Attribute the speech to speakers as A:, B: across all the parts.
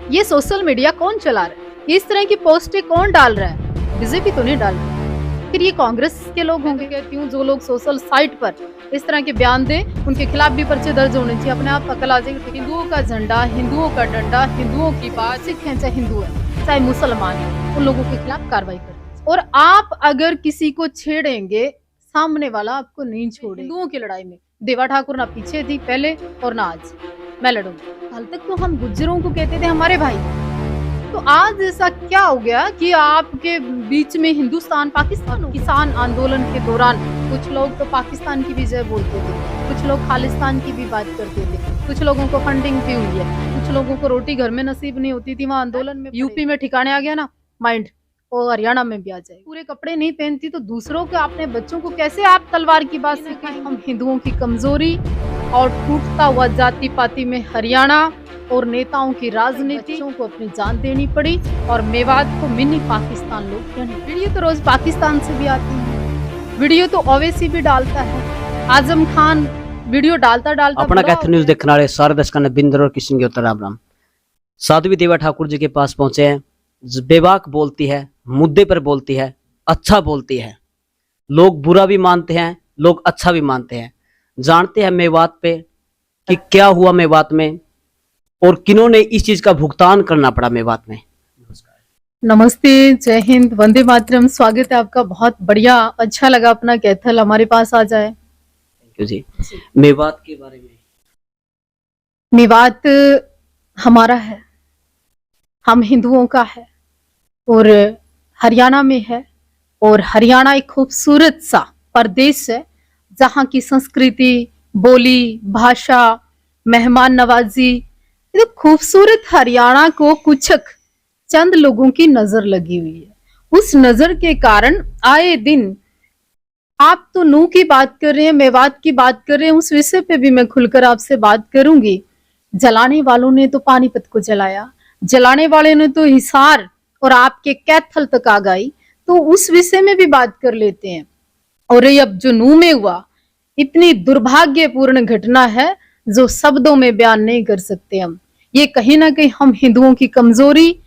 A: ये social media कौन चला रहा है, इस तरह की पोस्टें कौन डाल रहा है? बीजेपी तो नहीं डाल रहा। फिर ये कांग्रेस के लोग होंगे। कहती हूँ जो लोग सोशल साइट पर इस तरह के बयान दें उनके खिलाफ भी पर्चे दर्ज होने चाहिए। अपने आप अकल आ जाएगी। हिंदुओं का झंडा, हिंदुओं का डंडा, हिंदुओं की बात, सिख है चाहे हिंदू है चाहे मुसलमान है, उन लोगों के खिलाफ कार्रवाई करें। और आप अगर किसी को छेड़ेंगे, सामने वाला आपको नहीं छोड़ेगा। हिंदुओं की लड़ाई में देवा ठाकुर ना पीछे थी पहले और ना आज। मैं लड़ूंगी। कल तक तो हम गुज्जरों को कहते थे हमारे भाई, तो आज ऐसा क्या हो गया कि आपके बीच में हिंदुस्तान पाकिस्तान हो? किसान आंदोलन के दौरान कुछ लोग तो पाकिस्तान की भी जय बोलते थे, कुछ लोग खालिस्तान की भी बात करते थे, कुछ लोगों को फंडिंग भी हुई है, कुछ लोगों को रोटी घर में नसीब नहीं होती थी, वहाँ आंदोलन में। यूपी में ठिकाने आ गया ना माइंड, और हरियाणा में भी आ जाए। पूरे कपड़े नहीं पहनती तो दूसरों के, अपने बच्चों को कैसे आप तलवार की बात सिखाएं? हम हिंदुओं की कमजोरी और टूटता हुआ जाति पाति में हरियाणा और नेताओं की राजनीति को अपनी जान देनी पड़ी और मेवात को मिनी पाकिस्तान लोग कहने। वीडियो तो रोज पाकिस्तान से भी आती है, वीडियो तो ओवैसी भी डालता है, आजम खान वीडियो डालता
B: अपना कैथल न्यूज देखने वाले सारे दर्शकों ने बिंदर और किशन के उत्तर राम राम। साध्वी देवा ठाकुर जी के पास पहुंचे हैं। बेबाक बोलती है, मुद्दे पर बोलती है, अच्छा बोलती है। लोग बुरा भी मानते हैं, लोग अच्छा भी मानते हैं। जानते हैं मेवात पे कि क्या हुआ मेवात में और किन्होंने इस चीज का भुगतान करना पड़ा मेवात में।
A: नमस्ते, जय हिंद, वंदे मातरम। स्वागत है आपका। बहुत बढ़िया, अच्छा लगा अपना कैथल हमारे पास आ जाए।
B: थैंक यू जी। मेवात के बारे में,
A: मेवात हमारा है, हम हिंदुओं का है और हरियाणा में है। और हरियाणा एक खूबसूरत सा प्रदेश है जहाँ की संस्कृति, बोली, भाषा, मेहमान नवाजी, ये खूबसूरत हरियाणा को कुछ चंद लोगों की नजर लगी हुई है। उस नजर के कारण आए दिन आप तो नू की बात कर रहे हैं, मेवात की बात कर रहे हैं, उस विषय पे भी मैं खुलकर आपसे बात करूंगी। जलाने वालों ने तो पानीपत को जलाया, जलाने वाले ने तो हिसार और आपके कैथल तक आ गई, तो उस विषय में भी बात कर लेते हैं। और ये अब जो नू में हुआ, इतनी दुर्भाग्यपूर्ण घटना है जो शब्दों में बयान नहीं कर सकते हम। ये कहीं ना कहीं हम हिंदुओं की कमजोरी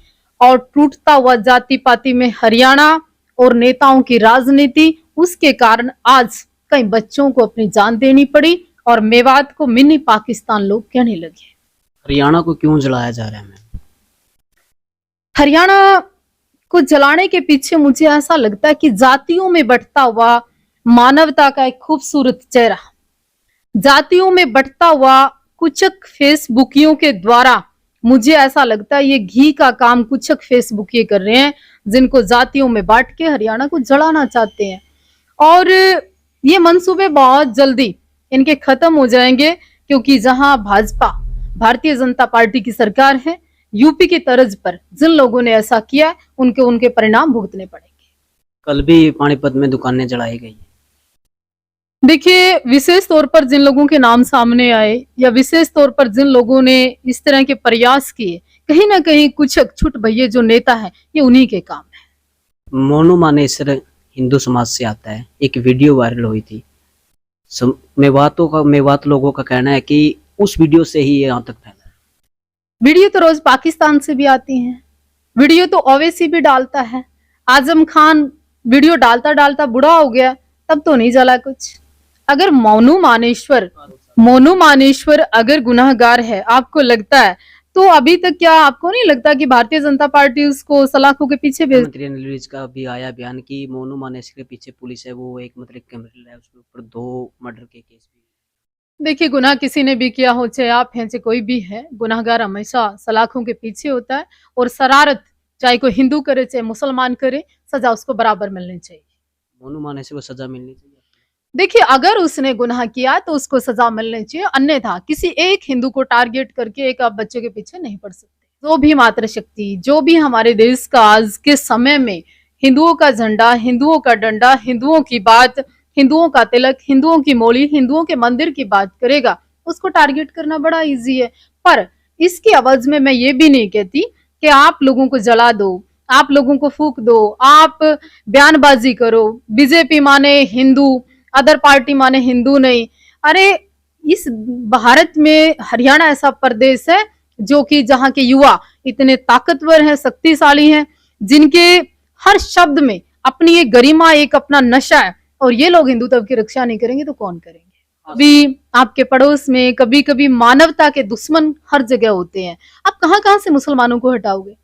A: और टूटता हुआ जाति पाति में हरियाणा और नेताओं की राजनीति, उसके कारण आज कई बच्चों को अपनी जान देनी पड़ी और मेवात को मिनी पाकिस्तान लोग कहने लगे।
B: हरियाणा को क्यों जलाया जा रहा है?
A: हरियाणा को जलाने के पीछे मुझे ऐसा लगता है कि जातियों में बढ़ता हुआ मानवता का एक खूबसूरत चेहरा, जातियों में बढ़ता हुआ कुचक फेसबुकियों के द्वारा, मुझे ऐसा लगता है ये घी का काम कुचक फेसबुकिये कर रहे हैं, जिनको जातियों में बांट के हरियाणा को जलाना चाहते हैं। और ये मंसूबे बहुत जल्दी इनके खत्म हो जाएंगे, क्योंकि जहां भाजपा, भारतीय जनता पार्टी की सरकार है, यूपी की तर्ज पर जिन लोगों ने ऐसा किया उनके परिणाम भुगतने पड़ेंगे।
B: कल भी पानीपत में दुकानें जलाई गई।
A: देखिए, विशेष तौर पर जिन लोगों के नाम सामने आए या विशेष तौर पर जिन लोगों ने इस तरह के प्रयास किए, कहीं ना कहीं कुछ छुट भैये जो नेता है, ये उन्हीं के काम है।
B: मोनू मानेसर हिंदू समाज से आता है, एक वीडियो वायरल हुई थी। मेवात लोगों का कहना है कि उस वीडियो से ही यहाँ तक फैला है।
A: वीडियो तो रोज पाकिस्तान से भी आती हैं, वीडियो तो ओवैसी भी डालता है। आजम खान वीडियो डालता डालता बुढ़ा हो गया, तब तो नहीं जला कुछ। अगर मोनू मानेश्वर अगर गुनाहगार है, आपको लगता है, तो अभी तक क्या आपको नहीं लगता कि भारतीय जनता पार्टी उसको सलाखों के पीछे भेज?
B: मंत्री न्यूज का भी आया बयान कि मोनू मानेसर के पीछे पुलिस है, वो एक मतलब क्रिमिनल है, उसके ऊपर 2 मर्डर के केस भी।
A: देखिए, गुनाह किसी ने भी किया हो, चाहे आप हैं चाहे कोई भी है, गुनाहगार हमेशा सलाखों के पीछे होता है। और शरारत चाहे कोई हिंदू करे चाहे मुसलमान करे, सजा उसको बराबर मिलनी चाहिए।
B: मोनू मानेसर को सजा मिलनी चाहिए।
A: देखिए, अगर उसने गुनाह किया तो उसको सजा मिलनी चाहिए, अन्यथा किसी एक हिंदू को टारगेट करके एक आप बच्चे के पीछे नहीं पड़ सकते। जो भी मातृशक्ति, जो भी हमारे देश का आज के समय में हिंदुओं का झंडा, हिंदुओं का डंडा, हिंदुओं की बात, हिंदुओं का तिलक, हिंदुओं की मोली, हिंदुओं के मंदिर की बात करेगा, उसको टारगेट करना बड़ा इजी है। पर इसकी आवाज में मैं ये भी नहीं कहती कि आप लोगों को जला दो, आप लोगों को फूक दो, आप बयानबाजी करो, बीजेपी माने हिंदू, अदर पार्टी माने हिंदू नहीं। अरे, इस भारत में हरियाणा ऐसा प्रदेश है जो कि जहाँ के युवा इतने ताकतवर हैं, शक्तिशाली हैं, जिनके हर शब्द में अपनी एक गरिमा, एक अपना नशा है, और ये लोग हिंदुत्व की रक्षा नहीं करेंगे तो कौन करेंगे। कभी आपके पड़ोस में, कभी कभी मानवता के दुश्मन हर जगह होते हैं। आप कहां कहां से मुसलमानों को हटाओगे।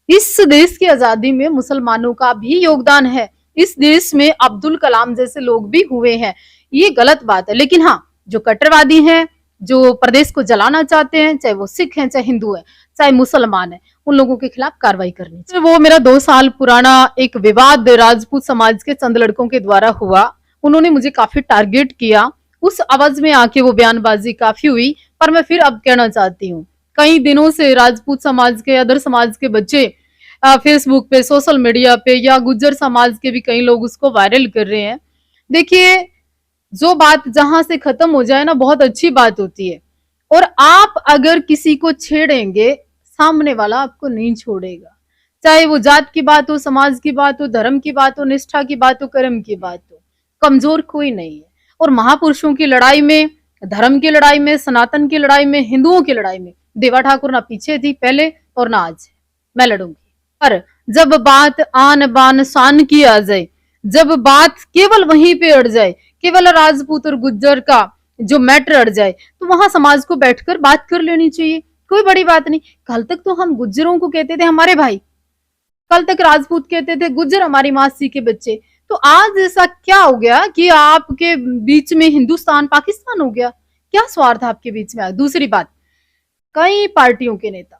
A: इस देश की आजादी में मुसलमानों का भी योगदान है। इस देश में अब्दुल कलाम जैसे लोग भी हुए हैं। ये गलत बात है, लेकिन हाँ, जो कट्टरवादी हैं, जो प्रदेश को जलाना चाहते हैं, चाहे वो सिख हैं, चाहे हिंदू है, चाहे मुसलमान है, उन लोगों के खिलाफ कार्रवाई करनी चाहिए। वो मेरा 2 साल पुराना एक विवाद राजपूत समाज के चंद लड़कों के द्वारा हुआ। उन्होंने मुझे काफी टारगेट किया। उस आवाज में आके वो बयानबाजी काफी हुई, पर मैं फिर अब कहना चाहती हूँ, कई दिनों से राजपूत समाज के, अदर समाज के बच्चे फेसबुक पे, सोशल मीडिया पे, या गुज्जर समाज के भी कई लोग उसको वायरल कर रहे हैं। देखिए, जो बात जहां से खत्म हो जाए ना, बहुत अच्छी बात होती है। और आप अगर किसी को छेड़ेंगे, सामने वाला आपको नहीं छोड़ेगा। चाहे वो जात की बात हो, समाज की बात हो, धर्म की बात हो, निष्ठा की बात हो, कर्म की बात हो, कमजोर कोई नहीं है। और महापुरुषों की लड़ाई में, धर्म की लड़ाई में, सनातन की लड़ाई में, हिंदुओं की लड़ाई में देवा ठाकुर ना पीछे थी पहले और ना आज। मैं लड़ूंगी। पर जब बात आन बान शान की आ जाए, जब बात केवल वहीं पे अड़ जाए, केवल राजपूत और गुज्जर का जो मैटर अड़ जाए, तो वहां समाज को बैठकर बात कर लेनी चाहिए। कोई बड़ी बात नहीं। कल तक तो हम गुज्जरों को कहते थे हमारे भाई, कल तक राजपूत कहते थे गुज्जर हमारी मासी के बच्चे। तो आज ऐसा क्या हो गया कि आपके बीच में हिंदुस्तान पाकिस्तान हो गया? क्या स्वार्थ आपके बीच में आया? दूसरी बात, कई पार्टियों के नेता,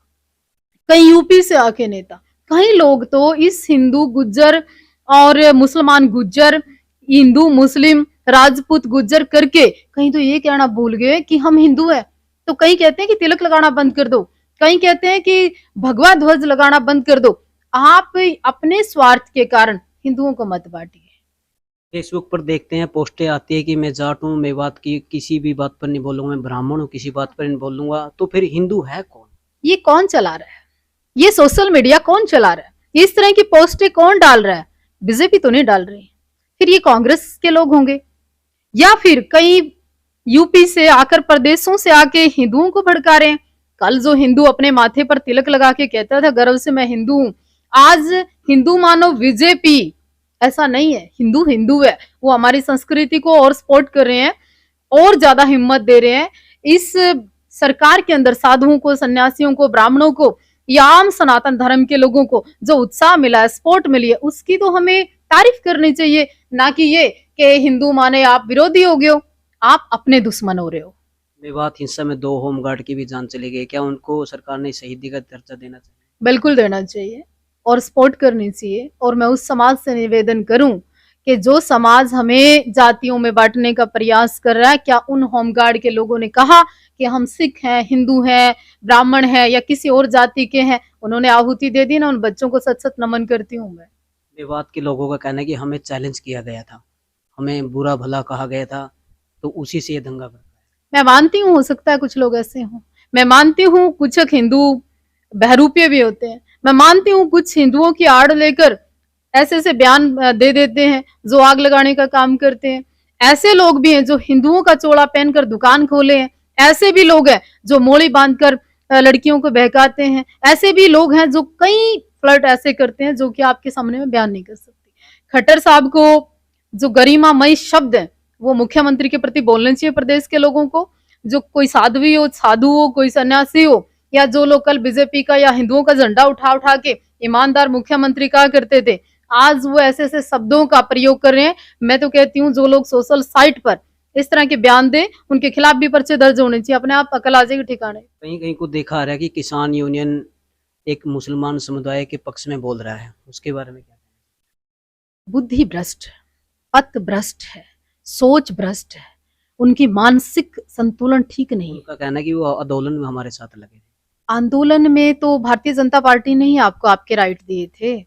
A: कई यूपी से आके नेता, कई लोग तो इस हिंदू गुज्जर और मुसलमान गुज्जर, हिंदू मुस्लिम राजपूत गुज्जर करके कहीं तो ये कहना भूल गए कि हम हिंदू है। तो कई कहते हैं कि तिलक लगाना बंद कर दो, कई कहते हैं कि भगवा ध्वज लगाना बंद कर दो। आप अपने स्वार्थ के कारण हिंदुओं को मत बांटिए।
B: फेसबुक पर देखते हैं, पोस्टें आती है कि मैं जाट हूँ, मेवात की किसी भी बात पर नहीं बोलूंगा, मैं ब्राह्मण हूँ, किसी बात पर नहीं बोलूंगा। तो फिर हिंदू है कौन?
A: ये कौन चला रहा है? ये सोशल मीडिया कौन चला रहा है? इस तरह की पोस्टें कौन डाल रहा है? बीजेपी तो नहीं डाल रही। फिर ये कांग्रेस के लोग होंगे, या फिर कई यूपी से आकर, प्रदेशों से आके हिंदुओं को भड़का रहे हैं। कल जो हिंदू अपने माथे पर तिलक लगा के कहता था गर्व से मैं हिंदू हूं, आज हिंदू मानो बीजेपी। ऐसा नहीं है। हिंदू हिंदू है। वो हमारी संस्कृति को और सपोर्ट कर रहे हैं, और ज्यादा हिम्मत दे रहे हैं। इस सरकार के अंदर साधुओं को, सन्यासियों को, ब्राह्मणों को, या आम सनातन धर्म के लोगों को जो उत्साह मिला है, सपोर्ट मिली है, उसकी तो हमें तारीफ करनी चाहिए। ना कि ये कि हिंदू माने आप विरोधी हो गए हो, आप अपने दुश्मन हो रहे हो।
B: मेवात हिंसा में 2 होमगार्ड की भी जान चली गई, क्या उनको सरकार ने शहीदी का दर्जा देना चाहिए?
A: बिल्कुल देना चाहिए और सपोर्ट करनी चाहिए। और मैं उस समाज से निवेदन करूं कि जो समाज हमें जातियों में बांटने का प्रयास कर रहा है, क्या उन होमगार्ड के लोगों ने कहा कि हम सिख हैं, हिंदू हैं, ब्राह्मण हैं, या किसी और जाति के हैं? उन्होंने आहुति दे दी ना। उन बच्चों को सच सच नमन करती हूँ मैं।
B: मेवात के लोगों का कहना है कि हमें चैलेंज किया गया था, हमें बुरा भला कहा गया था, तो उसी से ये दंगा भड़का है।
A: मैं मानती हूँ, हो सकता है कुछ लोग ऐसे हों। मैं मानती हूँ कुछ हिंदू बहरूपे भी होते हैं। मैं मानती हूँ कुछ हिंदुओं की आड़ लेकर ऐसे ऐसे बयान दे देते हैं जो आग लगाने का काम करते हैं। ऐसे लोग भी हैं जो हिंदुओं का चोला पहनकर दुकान खोले हैं। ऐसे भी लोग हैं जो मोड़ी बांधकर लड़कियों को बहकाते हैं। ऐसे भी लोग हैं जो कई फ्लर्ट ऐसे करते हैं जो कि आपके सामने में बयान नहीं कर सकती। खट्टर साहब को जो गरिमामय शब्द है वो मुख्यमंत्री के प्रति बोलने चाहिए प्रदेश के लोगों को। जो कोई साध्वी हो, साधु हो, कोई सन्यासी हो, या जो लोग कल बीजेपी का या हिंदुओं का झंडा उठा उठा के ईमानदार मुख्यमंत्री कहा करते थे, आज वो ऐसे ऐसे शब्दों का प्रयोग कर रहे हैं। मैं तो कहती हूँ जो लोग सोशल साइट पर इस तरह के बयान दें, उनके खिलाफ भी पर्चे दर्ज होने चाहिए। अपने आप अकल आ जाएगी ठिकाने।
B: कहीं कहीं को देखा आ रहा है कि किसान यूनियन एक मुसलमान समुदाय के पक्ष में बोल रहा है, उसके बारे में क्या?
A: बुद्धि भ्रष्ट, पथ भ्रष्ट है, सोच भ्रष्ट है, उनकी मानसिक संतुलन ठीक नहीं है।
B: उनका कहना है कि वो आंदोलन में हमारे साथ लगे थे।
A: आंदोलन में तो भारतीय जनता पार्टी ने ही आपको आपके राइट दिए थे।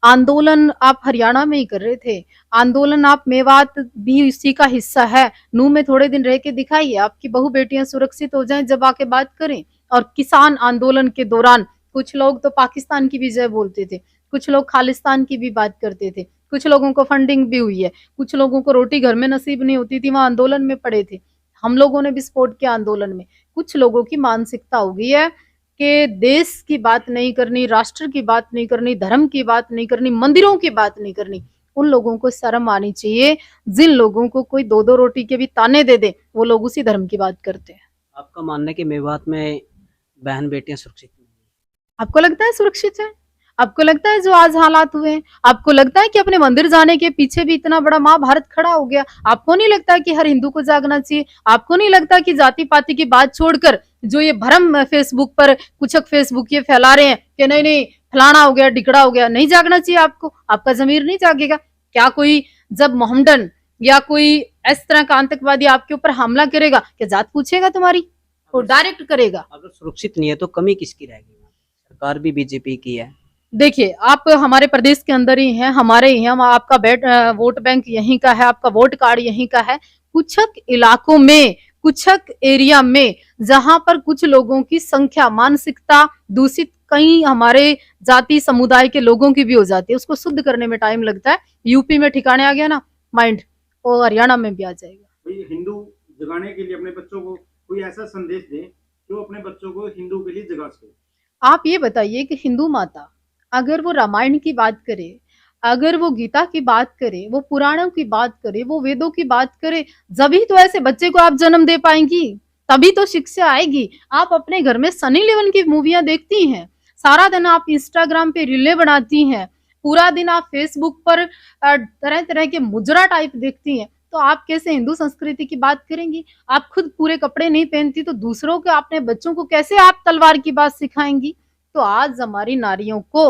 A: आंदोलन आप हरियाणा में ही कर रहे थे। आंदोलन आप मेवात भी इसी का हिस्सा है। नूह में थोड़े दिन रह के दिखाइए, आपकी बहू बेटियां सुरक्षित हो जाएं, जब आके बात करें। और किसान आंदोलन के दौरान कुछ लोग तो पाकिस्तान की भी जय बोलते थे, कुछ लोग खालिस्तान की भी बात करते थे, कुछ लोगों को फंडिंग भी हुई है, कुछ लोगों को रोटी घर में नसीब नहीं होती थी, वहां आंदोलन में पड़े थे। हम लोगों ने भी सपोर्ट किया आंदोलन में। कुछ लोगों की मानसिकता हो गई है कि देश की बात नहीं करनी, राष्ट्र की बात नहीं करनी, धर्म की बात नहीं करनी, मंदिरों की बात नहीं करनी, उन लोगों को शर्म आनी चाहिए। जिन लोगों को कोई 2-2 रोटी के भी ताने दे दे, वो लोग उसी धर्म की बात करते हैं।
B: आपका मानना है कि मेवात में बहन बेटियां सुरक्षित नहीं हैं?
A: आपको लगता है सुरक्षित है? आपको लगता है जो आज हालात हुए हैं, आपको लगता है कि अपने मंदिर जाने के पीछे भी इतना बड़ा महाभारत खड़ा हो गया? आपको नहीं लगता कि हर हिंदू को जागना चाहिए? आपको नहीं लगता कि जाति पाति की बात छोड़कर जो ये भ्रम फेसबुक पर कुछक फेसबुक ये फैला रहे हैं कि नहीं नहीं फलाना हो गया ढिकड़ा हो गया, नहीं जागना चाहिए आपको? आपका जमीर नहीं जागेगा क्या? कोई जब मोहम्मडन या कोई इस तरह का आतंकवादी आपके ऊपर हमला करेगा, क्या जात पूछेगा तुम्हारी? वो डायरेक्ट करेगा।
B: अगर सुरक्षित नहीं है तो कमी किसकी रहेगी? सरकार भी बीजेपी की है।
A: देखिए, आप हमारे प्रदेश के अंदर ही हैं, हमारे ही हैं, आपका वोट बैंक यहीं का है, आपका वोट कार्ड यहीं का है। कुछक इलाकों में, कुछक एरिया में जहां पर कुछ लोगों की संख्या, मानसिकता दूषित कई हमारे जाति समुदाय के लोगों की भी हो जाती है, उसको शुद्ध करने में टाइम लगता है। यूपी में ठिकाने आ गया ना माइंड, और हरियाणा में भी आ जाएगा।
C: हिंदू जगाने के लिए अपने बच्चों को कोई ऐसा संदेश दें जो अपने बच्चों को हिंदू के लिए जगा सके।
A: आप ये बताइए कि हिंदू माता अगर वो रामायण की बात करे, अगर वो गीता की बात करे, वो पुराणों की बात करे, वो वेदों की बात करे, जभी तो ऐसे बच्चे को आप जन्म दे पाएंगी, तभी तो शिक्षा आएगी। आप अपने घर में सनी लियोन की मूवियां देखती हैं, सारा दिन आप इंस्टाग्राम पे रीलें बनाती हैं, पूरा दिन आप फेसबुक पर तरह तरह के मुजरा टाइप देखती हैं, तो आप कैसे हिंदू संस्कृति की बात करेंगी? आप खुद पूरे कपड़े नहीं पहनती तो दूसरों के अपने बच्चों को कैसे आप तलवार की बात सिखाएंगी? तो आज हमारी नारियों को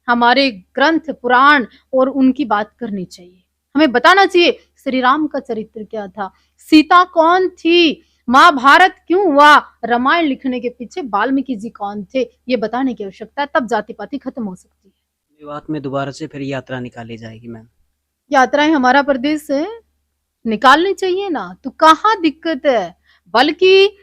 A: हमारे ग्रंथ पुराण और उनकी बात करनी चाहिए। हमें बताना चाहिए श्री राम का चरित्र क्या था, सीता कौन थी, महाभारत क्यों हुआ, रामायण लिखने के पीछे वाल्मीकि जी कौन थे, ये बताने की आवश्यकता है। तब जाति पाति खत्म हो सकती है।
B: मेवात में दोबारा से फिर यात्रा निकाली जाएगी मैम?
A: यात्राएं हमारा प्रदेश है, निकालनी चाहिए ना, तो कहाँ दिक्कत है? बल्कि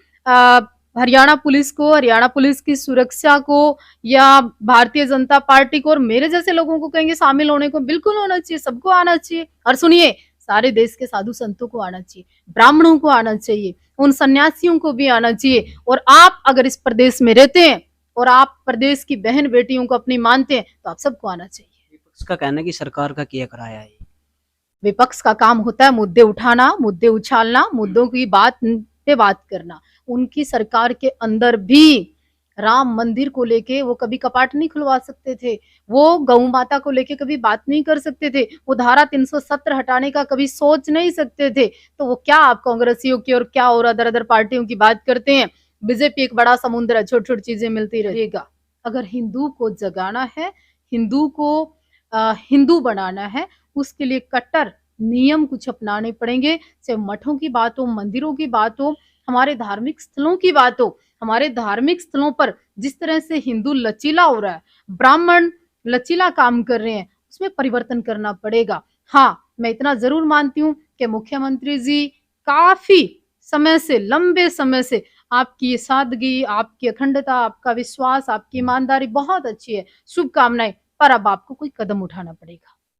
A: हरियाणा पुलिस को, हरियाणा पुलिस की सुरक्षा को या भारतीय जनता पार्टी को और मेरे जैसे लोगों को कहेंगे शामिल होने को, बिल्कुल होना चाहिए, सबको आना चाहिए। और सुनिए, सारे देश के साधु संतों को आना चाहिए, ब्राह्मणों को आना चाहिए, उन सन्यासियों को भी आना चाहिए। और आप अगर इस प्रदेश में रहते हैं और आप प्रदेश की बहन बेटियों को अपनी मानते हैं तो आप सबको आना चाहिए।
B: विपक्ष का कहना है कि सरकार का किया कराया है।
A: विपक्ष का काम होता है मुद्दे उठाना, मुद्दे उछालना, मुद्दों की बात पे बात करना। उनकी सरकार के अंदर भी राम मंदिर को लेके वो कभी कपाट नहीं खुलवा सकते थे, वो गौ माता को लेके कभी बात नहीं कर सकते थे, वो धारा 370 हटाने का कभी सोच नहीं सकते थे। तो वो क्या आप कांग्रेसियों की और क्या और अदर अदर पार्टियों की बात करते हैं? बीजेपी एक बड़ा समुद्र है, छोटी छोटी चीजें मिलती रहेगा। अगर हिंदू को जगाना है, हिंदू को हिंदू बनाना है, उसके लिए कट्टर नियम कुछ अपनाने पड़ेंगे। चाहे मठों की बात हो, मंदिरों की बात हो, हमारे धार्मिक स्थलों की बात हो, हमारे धार्मिक स्थलों पर जिस तरह से हिंदू लचीला हो रहा है, ब्राह्मण लचीला काम कर रहे हैं, उसमें परिवर्तन करना पड़ेगा। हाँ, मैं इतना जरूर मानती हूँ कि मुख्यमंत्री जी काफी समय से, लंबे समय से आपकी सादगी, आपकी अखंडता, आपका विश्वास, आपकी ईमानदारी बहुत अच्छी है, शुभकामनाएं, पर अब आपको कोई कदम उठाना पड़ेगा।